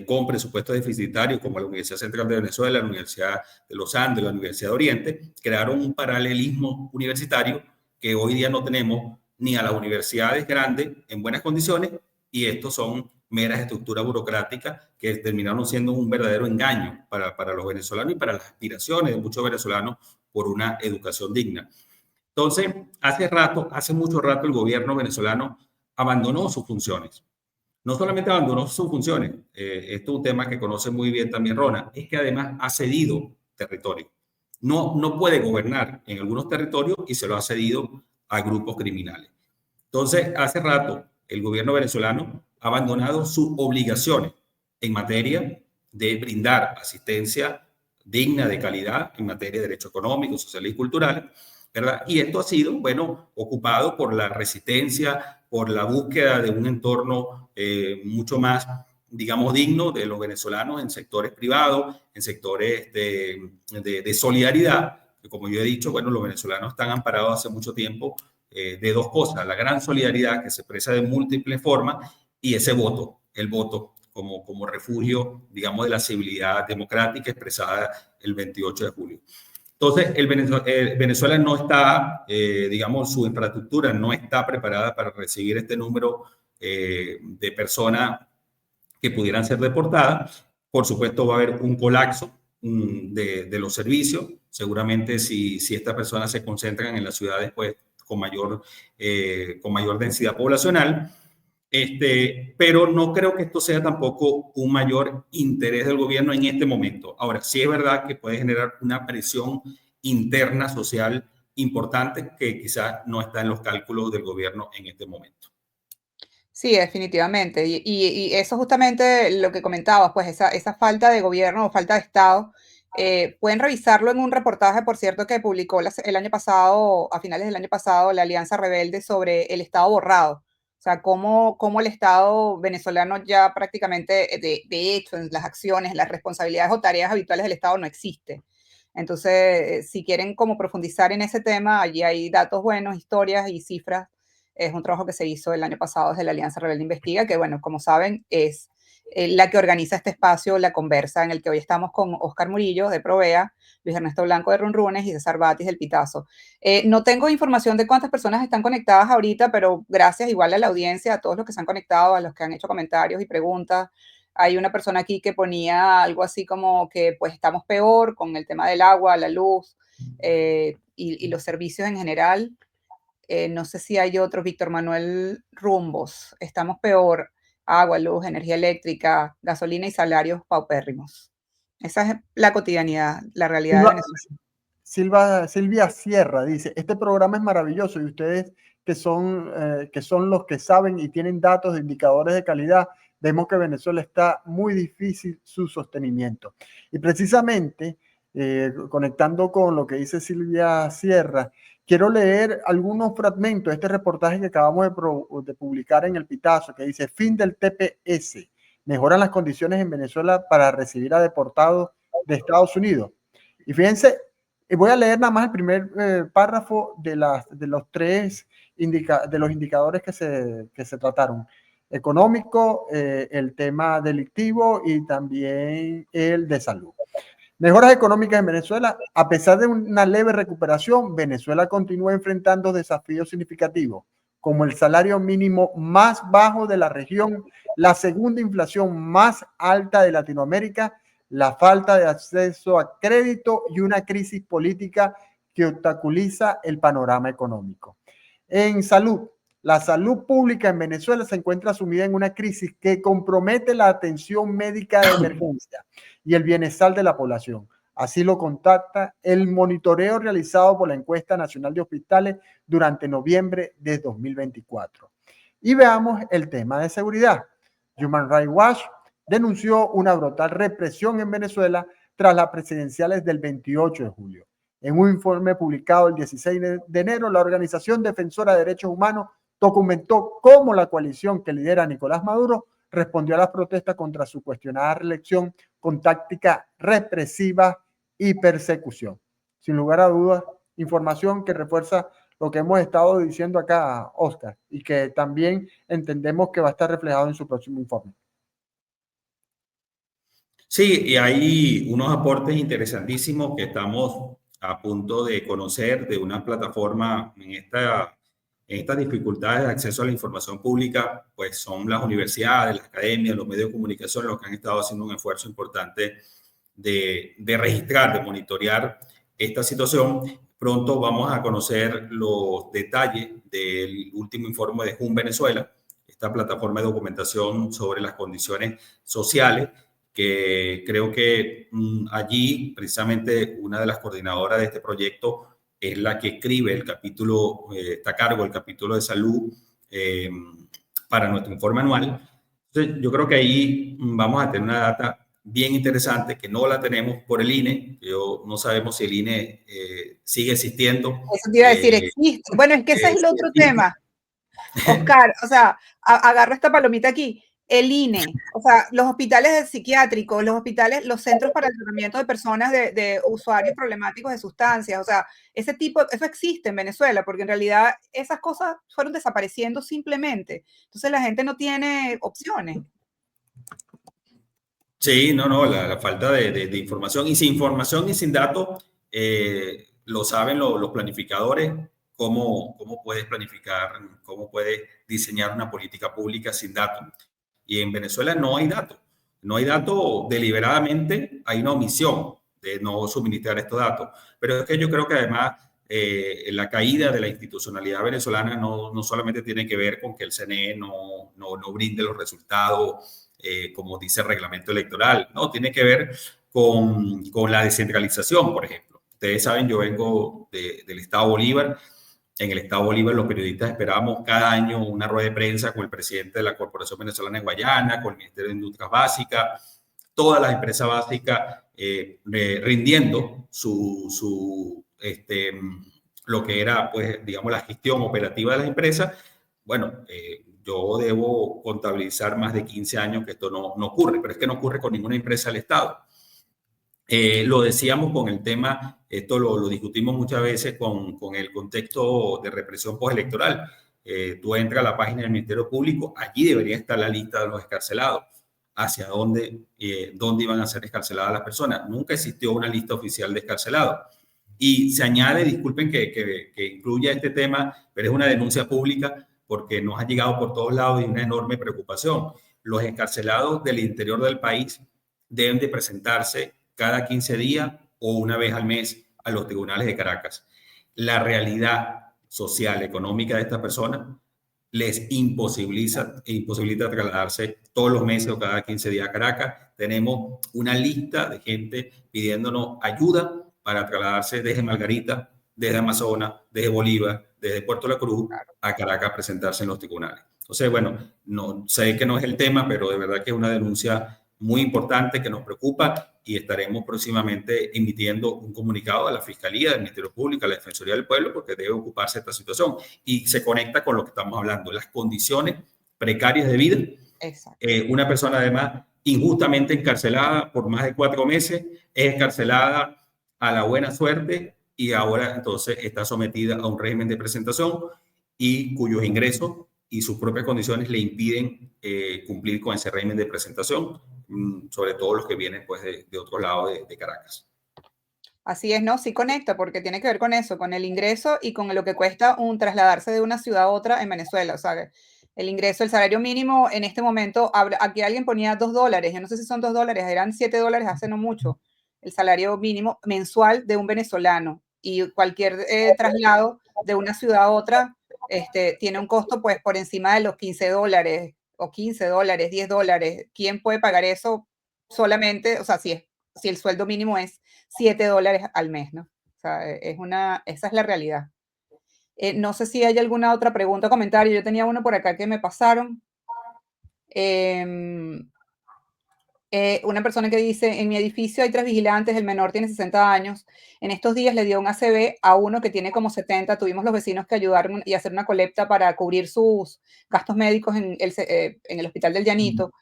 con presupuestos deficitarios, como la Universidad Central de Venezuela, la Universidad de los Andes, la Universidad de Oriente, crearon un paralelismo universitario que hoy día no tenemos ni a las universidades grandes en buenas condiciones, y estos son meras estructuras burocráticas que terminaron siendo un verdadero engaño para los venezolanos y para las aspiraciones de muchos venezolanos por una educación digna. Entonces, hace mucho rato el gobierno venezolano abandonó sus funciones. No solamente abandonó sus funciones, esto es un tema que conoce muy bien también Rona, es que además ha cedido territorio. No puede gobernar en algunos territorios y se lo ha cedido a grupos criminales. Entonces, hace rato el gobierno venezolano ha abandonado sus obligaciones en materia de brindar asistencia digna, de calidad, en materia de derechos económicos, sociales y culturales, ¿verdad? Y esto ha sido, bueno, ocupado por la resistencia, por la búsqueda de un entorno mucho más, digamos, digno de los venezolanos en sectores privados, en sectores de solidaridad, que como yo he dicho, bueno, los venezolanos están amparados hace mucho tiempo de dos cosas: la gran solidaridad que se expresa de múltiples formas y ese voto, el voto como refugio, digamos, de la civilidad democrática expresada el 28 de julio. Entonces, Venezuela no está, digamos, su infraestructura no está preparada para recibir este número de personas que pudieran ser deportadas. Por supuesto, va a haber un colapso de los servicios. Seguramente si estas personas se concentran en las ciudades, pues, con mayor densidad poblacional. Pero no creo que esto sea tampoco un mayor interés del gobierno en este momento. Ahora, sí es verdad que puede generar una presión interna social importante que quizás no está en los cálculos del gobierno en este momento. Sí, definitivamente. Y eso justamente lo que comentabas, pues esa falta de gobierno o falta de Estado, pueden revisarlo en un reportaje, por cierto, que publicó el año pasado, a finales del año pasado, la Alianza Rebelde sobre el Estado borrado. O sea, cómo el Estado venezolano ya prácticamente, de hecho, en las acciones, en las responsabilidades o tareas habituales del Estado no existe. Entonces, si quieren como profundizar en ese tema, allí hay datos buenos, historias y cifras. Es un trabajo que se hizo el año pasado desde la Alianza Rebelde Investiga, que, bueno, como saben, es la que organiza este espacio, La Conversa, en el que hoy estamos con Oscar Murillo, de Provea, Luis Ernesto Blanco, de Runrunes, y César Batis, del Pitazo. No tengo información de cuántas personas están conectadas ahorita, pero gracias igual a la audiencia, a todos los que se han conectado, a los que han hecho comentarios y preguntas. Hay una persona aquí que ponía algo así como que pues estamos peor con el tema del agua, la luz y los servicios en general. No sé si hay otro, Víctor Manuel Rumbos, estamos peor, agua, luz, energía eléctrica, gasolina y salarios paupérrimos. Esa es la cotidianidad, la realidad de Venezuela. Silvia Sierra dice, este programa es maravilloso y ustedes que son los que saben y tienen datos de indicadores de calidad, vemos que Venezuela está muy difícil su sostenimiento. Y precisamente, conectando con lo que dice Silvia Sierra, quiero leer algunos fragmentos de este reportaje que acabamos de publicar en El Pitazo, que dice, fin del TPS, mejoran las condiciones en Venezuela para recibir a deportados de Estados Unidos. Y fíjense, voy a leer nada más el primer párrafo de los tres indicadores que se trataron. Económico, el tema delictivo y también el de salud. Mejoras económicas en Venezuela. A pesar de una leve recuperación, Venezuela continúa enfrentando desafíos significativos, como el salario mínimo más bajo de la región, la segunda inflación más alta de Latinoamérica, la falta de acceso a crédito y una crisis política que obstaculiza el panorama económico. En salud, la salud pública en Venezuela se encuentra sumida en una crisis que compromete la atención médica de emergencia y el bienestar de la población. Así lo contacta el monitoreo realizado por la Encuesta Nacional de Hospitales durante noviembre de 2024. Y veamos el tema de seguridad. Human Rights Watch denunció una brutal represión en Venezuela tras las presidenciales del 28 de julio. En un informe publicado el 16 de enero, la Organización Defensora de Derechos Humanos documentó cómo la coalición que lidera Nicolás Maduro respondió a las protestas contra su cuestionada reelección con tácticas represivas y persecución. Sin lugar a dudas, información que refuerza lo que hemos estado diciendo acá, Oscar, y que también entendemos que va a estar reflejado en su próximo informe. Sí, y hay unos aportes interesantísimos que estamos a punto de conocer de una plataforma en estas dificultades de acceso a la información pública, pues son las universidades, las academias, los medios de comunicación los que han estado haciendo un esfuerzo importante de registrar, de monitorear esta situación. Pronto vamos a conocer los detalles del último informe de JUN Venezuela, esta plataforma de documentación sobre las condiciones sociales, que creo que allí precisamente una de las coordinadoras de este proyecto es la que escribe el capítulo, está a cargo del capítulo de salud para nuestro informe anual. Entonces, yo creo que ahí vamos a tener una data bien interesante que no la tenemos por el INE. No sabemos si el INE sigue existiendo. Eso te iba a decir, existe. Bueno, es que ese es el otro tema. Oscar, o sea, agarro esta palomita aquí. El INE, o sea, los hospitales psiquiátricos, los centros para el tratamiento de personas de usuarios problemáticos de sustancias, o sea, eso existe en Venezuela, porque en realidad esas cosas fueron desapareciendo simplemente. Entonces la gente no tiene opciones. Sí, no, la falta de información, y sin información y sin datos, lo saben los planificadores, cómo puedes planificar, cómo puedes diseñar una política pública sin datos. Y en Venezuela no hay datos. No hay datos deliberadamente, hay una omisión de no suministrar estos datos. Pero es que yo creo que además la caída de la institucionalidad venezolana no solamente tiene que ver con que el CNE no brinde los resultados como dice el reglamento electoral, no, tiene que ver con la descentralización, por ejemplo. Ustedes saben, yo vengo del Estado Bolívar. En el Estado Bolívar los periodistas esperamos cada año una rueda de prensa con el presidente de la Corporación Venezolana de Guayana, con el Ministerio de Industrias Básicas, todas las empresas básicas rindiendo lo que era, pues, digamos, la gestión operativa de las empresas. Bueno, yo debo contabilizar más de 15 años que esto no ocurre, pero es que no ocurre con ninguna empresa del Estado. Lo decíamos con el tema, esto lo discutimos muchas veces con el contexto de represión postelectoral. Tú entras a la página del Ministerio Público, allí debería estar la lista de los excarcelados, hacia dónde iban a ser excarceladas las personas. Nunca existió una lista oficial de excarcelados. Y se añade, disculpen que incluya este tema, pero es una denuncia pública porque nos ha llegado por todos lados y una enorme preocupación. Los excarcelados del interior del país deben de presentarse cada 15 días o una vez al mes a los tribunales de Caracas. La realidad social, económica de estas personas les imposibilita trasladarse todos los meses o cada 15 días a Caracas. tenemos una lista de gente pidiéndonos ayuda para trasladarse desde Margarita, desde Amazonas, desde Bolívar, desde Puerto La Cruz a Caracas a presentarse en los tribunales. Entonces, bueno, no sé que no es el tema, pero de verdad que es una denuncia muy importante que nos preocupa y estaremos próximamente emitiendo un comunicado a la Fiscalía, al Ministerio Público, a la Defensoría del Pueblo, porque debe ocuparse de esta situación. Y se conecta con lo que estamos hablando, las condiciones precarias de vida. Una persona además injustamente encarcelada por más de 4 meses, es encarcelada a la buena suerte y ahora entonces está sometida a un régimen de presentación y cuyos ingresos y sus propias condiciones le impiden cumplir con ese régimen de presentación, sobre todo los que vienen pues de otro lado de Caracas. Así es, ¿no? Sí conecta, porque tiene que ver con eso, con el ingreso y con lo que cuesta trasladarse de una ciudad a otra en Venezuela. O sea, el ingreso, el salario mínimo en este momento, aquí alguien ponía $2, yo no sé si son $2, eran $7 hace no mucho, el salario mínimo mensual de un venezolano. Y cualquier traslado de una ciudad a otra tiene un costo pues por encima de los $15 o $15, $10. ¿Quién puede pagar eso solamente? O sea, si el sueldo mínimo es $7 al mes, ¿no? O sea, esa es la realidad. No sé si hay alguna otra pregunta o comentario. Yo tenía uno por acá que me pasaron. Una persona que dice, en mi edificio hay 3 vigilantes, el menor tiene 60 años. En estos días le dio un ACV a uno que tiene como 70. Tuvimos los vecinos que ayudaron y hacer una colecta para cubrir sus gastos médicos en el hospital del Llanito.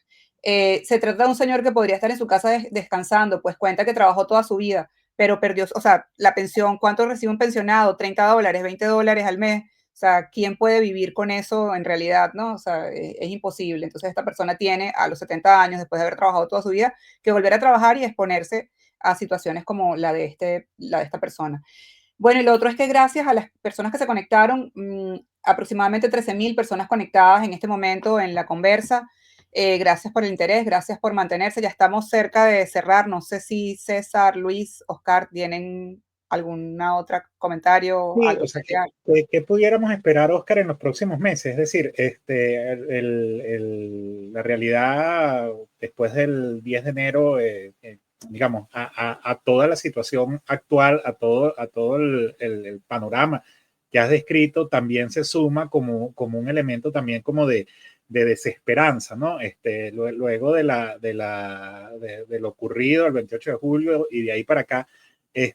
Se trata de un señor que podría estar en su casa descansando, pues cuenta que trabajó toda su vida, pero perdió, o sea, la pensión. ¿Cuánto recibe un pensionado? $30, $20 al mes. O sea, ¿quién puede vivir con eso en realidad, no? O sea, es imposible. Entonces, esta persona tiene a los 70 años, después de haber trabajado toda su vida, que volver a trabajar y exponerse a situaciones como la de esta persona. Bueno, y lo otro es que gracias a las personas que se conectaron, aproximadamente 13.000 personas conectadas en este momento en la conversa. Gracias por el interés, gracias por mantenerse. Ya estamos cerca de cerrar. No sé si César, Luis, Oscar tienen alguna otra comentario. Sí, algo o sea, ¿qué pudiéramos esperar, Oscar, en los próximos meses? Es decir, la realidad después del 10 de enero, digamos, a toda la situación actual, a todo el panorama que has descrito, también se suma como un elemento también como de desesperanza, ¿no? Luego de lo ocurrido el 28 de julio y de ahí para acá, en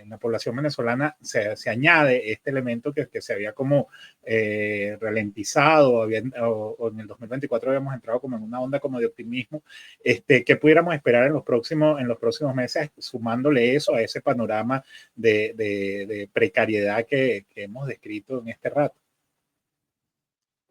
la población venezolana se añade este elemento que se había como ralentizado, o en el 2024 habíamos entrado como en una onda como de optimismo. ¿Qué pudiéramos esperar en los próximos meses, sumándole eso a ese panorama de precariedad que hemos descrito en este rato?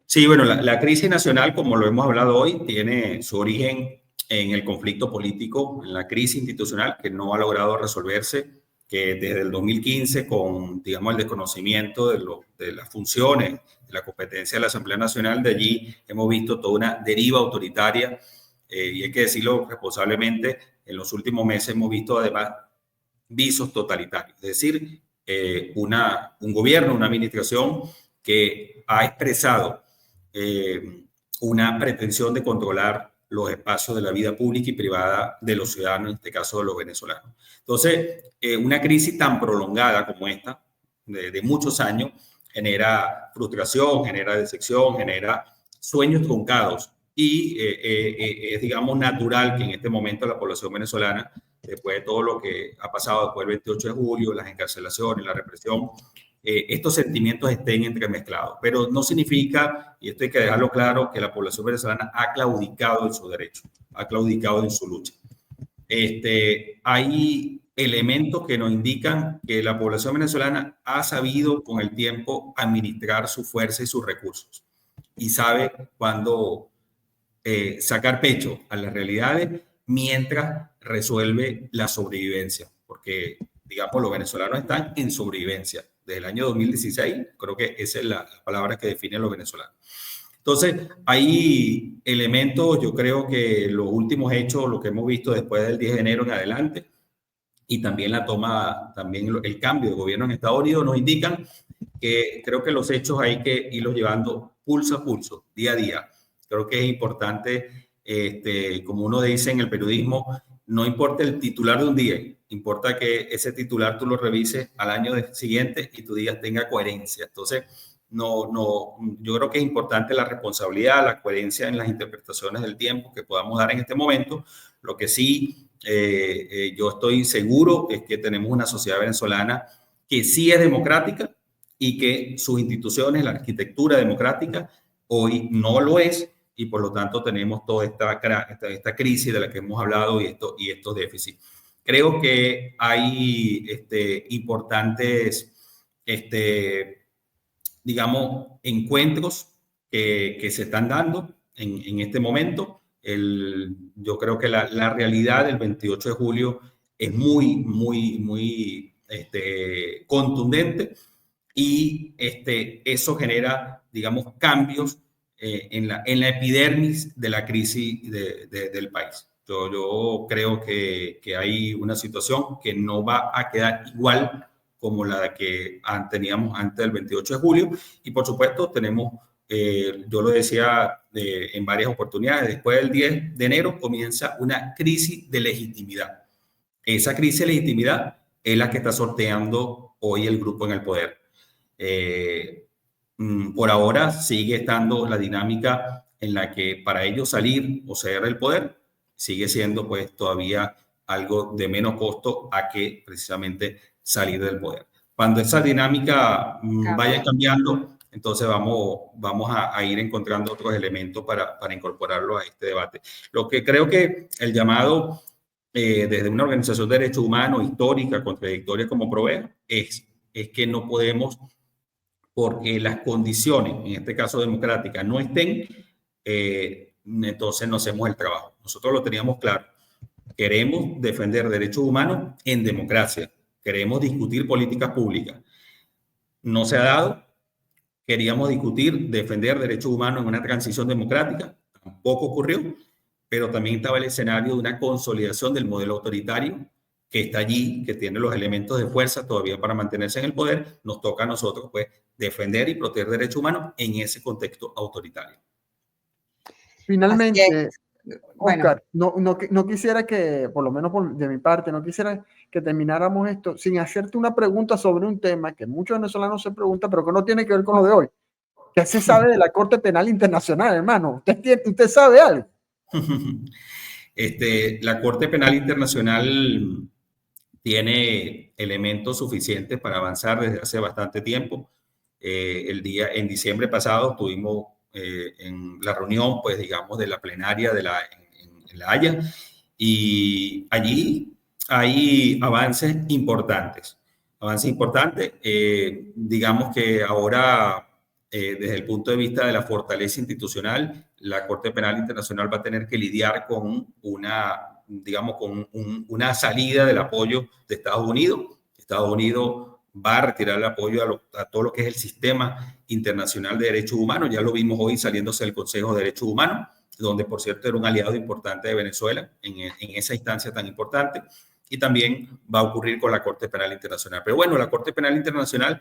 Sí, bueno, la crisis nacional, como lo hemos hablado hoy, tiene su origen en el conflicto político, en la crisis institucional que no ha logrado resolverse, que desde el 2015, con, digamos, el desconocimiento de las funciones, de la competencia de la Asamblea Nacional, de allí hemos visto toda una deriva autoritaria, y hay que decirlo responsablemente, en los últimos meses hemos visto además visos totalitarios, es decir, un gobierno, una administración que ha expresado una pretensión de controlar los espacios de la vida pública y privada de los ciudadanos, en este caso de los venezolanos. Entonces, una crisis tan prolongada como esta, de muchos años, genera frustración, genera decepción, genera sueños truncados y es, digamos, natural que en este momento la población venezolana, después de todo lo que ha pasado después del 28 de julio, las encarcelaciones, la represión, estos sentimientos estén entremezclados. Pero no significa, y esto hay que dejarlo claro, que la población venezolana ha claudicado en su derecho, ha claudicado en su lucha. Hay elementos que nos indican que la población venezolana ha sabido con el tiempo administrar su fuerza y sus recursos y sabe cuándo sacar pecho a las realidades mientras resuelve la sobrevivencia, porque, digamos, los venezolanos están en sobrevivencia. Desde el año 2016, creo que esa es la palabra que define a los venezolanos. Entonces, hay elementos, yo creo que los últimos hechos, lo que hemos visto después del 10 de enero en adelante, y también el cambio de gobierno en Estados Unidos, nos indican que creo que los hechos hay que irlos llevando pulso a pulso, día a día. Creo que es importante como uno dice en el periodismo, no importa el titular de un día, importa que ese titular tú lo revises al año siguiente y tu día tenga coherencia. Entonces, yo creo que es importante la responsabilidad, la coherencia en las interpretaciones del tiempo que podamos dar en este momento. Lo que sí, yo estoy seguro es que tenemos una sociedad venezolana que sí es democrática y que sus instituciones, la arquitectura democrática, hoy no lo es, y por lo tanto tenemos toda esta crisis de la que hemos hablado y estos déficits. Creo que hay importantes, digamos, encuentros que se están dando en este momento. Yo creo que la realidad del 28 de julio es muy contundente, y eso genera, digamos, cambios en la epidermis de la crisis del país. Yo creo que hay una situación que no va a quedar igual como la que teníamos antes del 28 de julio. Y por supuesto tenemos, yo lo decía en varias oportunidades, después del 10 de enero comienza una crisis de legitimidad. Esa crisis de legitimidad es la que está sorteando hoy el grupo en el poder. Por ahora sigue estando la dinámica en la que para ellos salir o ceder el poder sigue siendo pues todavía algo de menos costo a que precisamente salir del poder. Cuando esa dinámica vaya cambiando, entonces vamos a ir encontrando otros elementos para incorporarlo a este debate. Lo que creo que el llamado desde una organización de derechos humanos histórica, contradictoria como Provea, es que no podemos, porque las condiciones, en este caso democráticas, no estén, entonces no hacemos el trabajo. Nosotros lo teníamos claro. Queremos defender derechos humanos en democracia. Queremos discutir políticas públicas. No se ha dado. Queríamos discutir, defender derechos humanos en una transición democrática. Tampoco ocurrió, pero también estaba el escenario de una consolidación del modelo autoritario que está allí, que tiene los elementos de fuerza todavía para mantenerse en el poder. Nos toca a nosotros, pues, defender y proteger derechos humanos en ese contexto autoritario. Finalmente, bueno, Oscar, no quisiera que, por lo menos de mi parte, no quisiera que termináramos esto sin hacerte una pregunta sobre un tema que muchos venezolanos se preguntan, pero que no tiene que ver con lo de hoy. ¿Qué se sabe de la Corte Penal Internacional, hermano? ¿Usted sabe algo? La Corte Penal Internacional tiene elementos suficientes para avanzar desde hace bastante tiempo. En diciembre pasado tuvimos en la reunión, pues digamos, de la plenaria en La Haya, y allí hay avances importantes. Digamos que ahora, desde el punto de vista de la fortaleza institucional, la Corte Penal Internacional va a tener que lidiar con una salida del apoyo de Estados Unidos. Estados Unidos va a retirar el apoyo a todo lo que es el sistema internacional de derechos humanos. Ya lo vimos hoy saliéndose del Consejo de Derechos Humanos, donde, por cierto, era un aliado importante de Venezuela en esa instancia tan importante. Y también va a ocurrir con la Corte Penal Internacional. Pero bueno, la Corte Penal Internacional,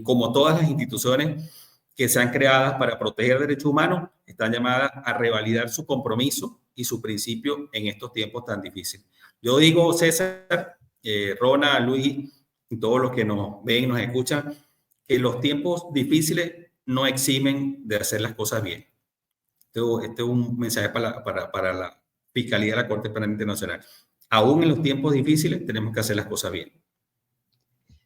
como todas las instituciones que sean creadas para proteger derechos humanos, están llamadas a revalidar su compromiso y su principio en estos tiempos tan difíciles. Yo digo, César, Rona, Luis y todos los que nos ven y nos escuchan, que los tiempos difíciles no eximen de hacer las cosas bien. Este es un mensaje para la Fiscalía de la Corte Penal Internacional. Aún en los tiempos difíciles tenemos que hacer las cosas bien.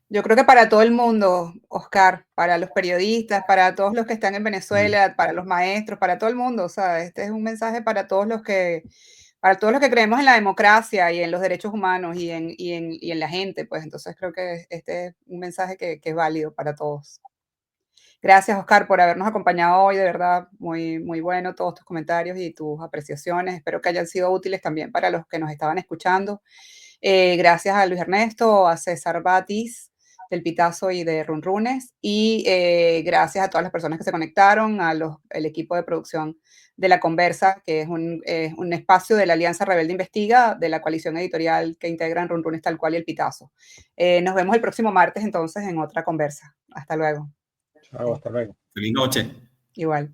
Yo creo que para todo el mundo, Oscar, para los periodistas, para todos los que están en Venezuela, para los maestros, para todo el mundo, o sea, este es un mensaje para todos los que creemos en la democracia y en los derechos humanos y en la gente, pues entonces creo que este es un mensaje que es válido para todos. Gracias, Oscar, por habernos acompañado hoy, de verdad, muy, muy bueno todos tus comentarios y tus apreciaciones. Espero que hayan sido útiles también para los que nos estaban escuchando. Gracias a Luis Ernesto, a César Batis, del Pitazo y de Runrunes, y gracias a todas las personas que se conectaron, el equipo de producción de La Conversa, que es un espacio de la Alianza Rebelde Investiga, de la coalición editorial que integran Runrunes tal cual y El Pitazo. Nos vemos el próximo martes entonces en otra conversa. Hasta luego. Chao, hasta luego. Feliz noche. Igual.